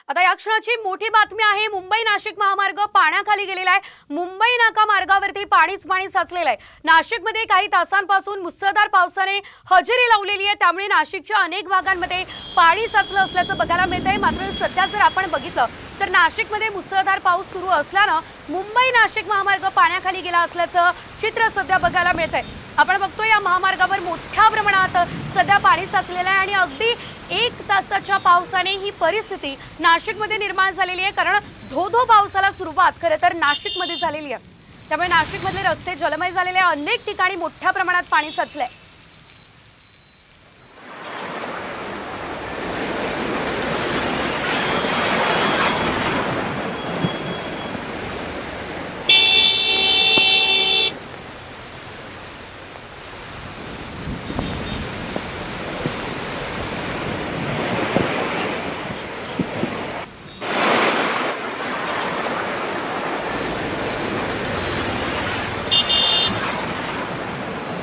आता या क्षणाची मोठी बातमी आहे। मुंबई नाशिक महामार्ग पाण्याखाली गेलेला आहे। मुंबई नाका मार्गावरती पाणीच पाणी साचलेलं आहे। नाशिकमध्ये काही तासांपासून मुसळधार पावसाने हजेरी लावलेली आहे, त्यामुळे नाशिकच्या अनेक भागांमध्ये पाणी साचलं असल्याचं बघायला मिळतंय। मात्र सध्या जर आपण बघितलं तर नाशिकमध्ये मुसळधार पाऊस सुरू असल्यानं मुंबई नाशिक महामार्ग पाण्याखाली गेला असल्याचं चित्र सध्या बघायला मिळतंय। आपण बघतो या महामार्गावर मोठ्या प्रमाणात सध्या पाणी साचलेलं आहे आणि अगदी 1 तासाच्या पावसाने ही परिस्थिती नाशिकमध्ये निर्माण झालेली आहे। कारण धो-धो पावसाला सुरुवात खरं तर नाशिकमध्ये झालेली आहे, त्यामुळे नाशिकमधले रस्ते जलमय झालेले, अनेक ठिकाणी मोठ्या प्रमाणात पाणी साचलंय।